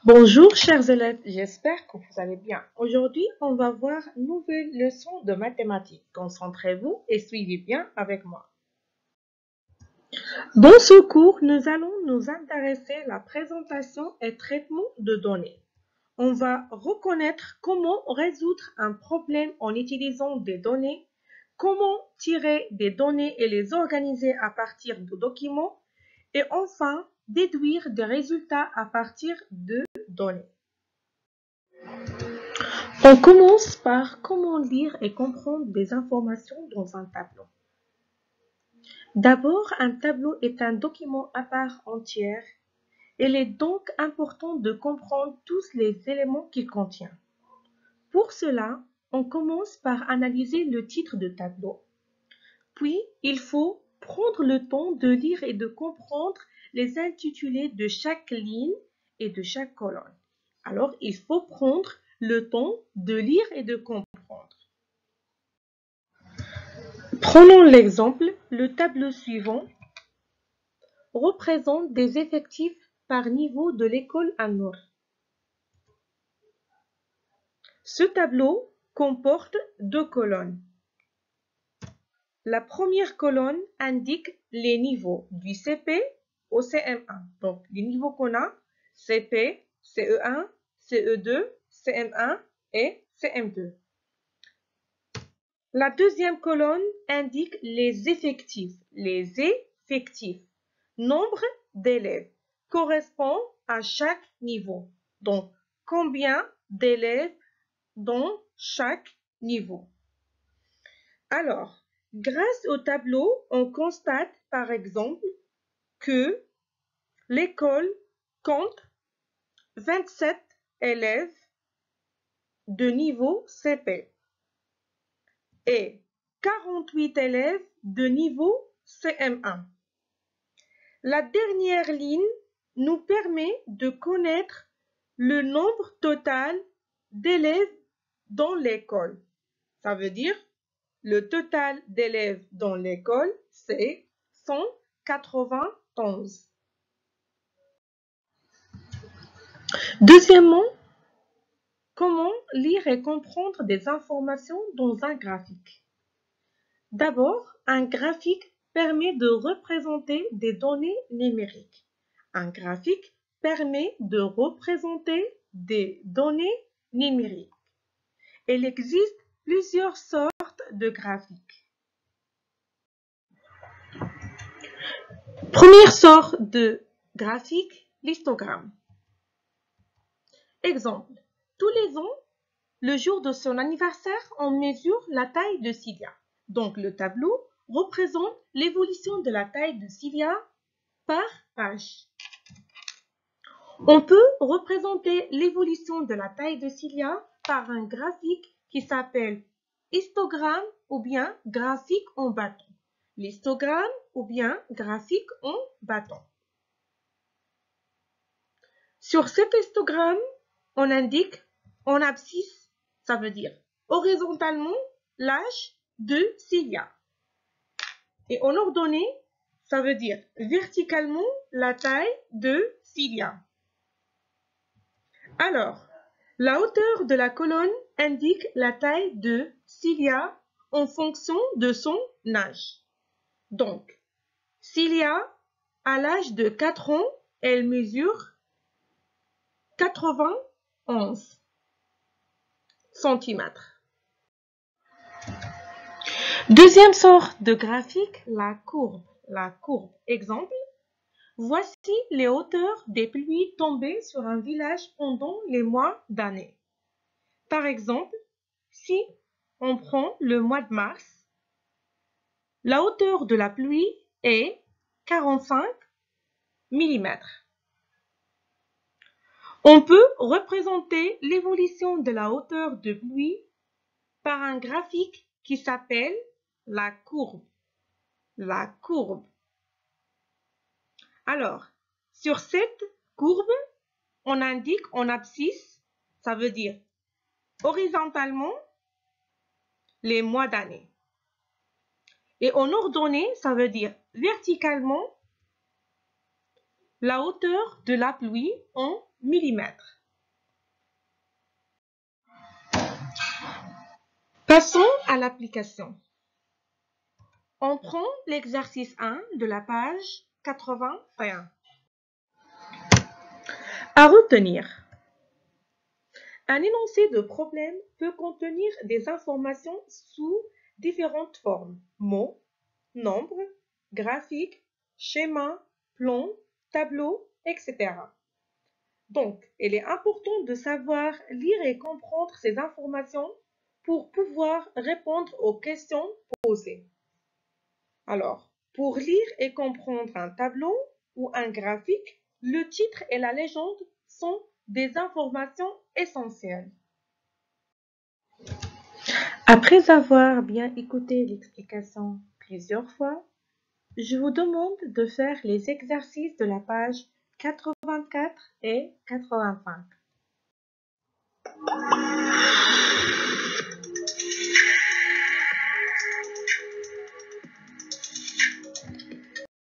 Bonjour chers élèves, j'espère que vous allez bien. Aujourd'hui, on va voir une nouvelle leçon de mathématiques. Concentrez-vous et suivez bien avec moi. Dans ce cours, nous allons nous intéresser à la présentation et traitement de données. On va reconnaître comment résoudre un problème en utilisant des données, comment tirer des données et les organiser à partir de documents, et enfin, déduire des résultats à partir de données. On commence par comment lire et comprendre des informations dans un tableau. D'abord, un tableau est un document à part entière. Il est donc important de comprendre tous les éléments qu'il contient. Pour cela, on commence par analyser le titre de tableau. Puis, il faut prendre le temps de lire et de comprendre les intitulés de chaque ligne et de chaque colonne. Alors, il faut prendre le temps de lire et de comprendre. Prenons l'exemple, le tableau suivant représente des effectifs par niveau de l'école An-Nour. Ce tableau comporte deux colonnes. La première colonne indique les niveaux du CP au CM1. Donc, les niveaux qu'on a, CP, CE1, CE2, CM1 et CM2. La deuxième colonne indique les effectifs. Nombre d'élèves correspond à chaque niveau. Donc, combien d'élèves dans chaque niveau? Alors, grâce au tableau, on constate par exemple que l'école compte 27 élèves de niveau CP et 48 élèves de niveau CM1. La dernière ligne nous permet de connaître le nombre total d'élèves dans l'école. Ça veut dire le total d'élèves dans l'école, c'est 191. Deuxièmement, comment lire et comprendre des informations dans un graphique? D'abord, un graphique permet de représenter des données numériques. Un graphique permet de représenter des données numériques. Il existe plusieurs sortes de graphiques. Première sorte de graphique, l'histogramme. Exemple, tous les ans, le jour de son anniversaire, on mesure la taille de Cilia. Donc, le tableau représente l'évolution de la taille de Cilia par âge. On peut représenter l'évolution de la taille de Cilia par un graphique qui s'appelle histogramme ou bien graphique en bâton. L'histogramme ou bien graphique en bâton. Sur cet histogramme, on indique en abscisse, ça veut dire horizontalement, l'âge de Cilia. Et en ordonnée, ça veut dire verticalement la taille de Cilia. Alors, la hauteur de la colonne indique la taille de Cilia en fonction de son âge. Donc, Cilia, à l'âge de 4 ans, elle mesure 91 cm. Deuxième sorte de graphique, la courbe. La courbe. Exemple, voici les hauteurs des pluies tombées sur un village pendant les mois d'année. Par exemple, si on prend le mois de mars, la hauteur de la pluie est 45 mm. On peut représenter l'évolution de la hauteur de pluie par un graphique qui s'appelle la courbe. La courbe. Alors, sur cette courbe, on indique en abscisse, ça veut dire horizontalement, les mois d'année. Et en ordonnée, ça veut dire verticalement, la hauteur de la pluie en millimètres. Passons à l'application. On prend l'exercice 1 de la page 81. À retenir. Un énoncé de problème peut contenir des informations sous différentes formes: mots, nombres, graphiques, schémas, plans, tableaux, etc. Donc, il est important de savoir lire et comprendre ces informations pour pouvoir répondre aux questions posées. Alors, pour lire et comprendre un tableau ou un graphique, le titre et la légende sont des informations essentielles. Après avoir bien écouté l'explication plusieurs fois, je vous demande de faire les exercices de la page 84 et 85.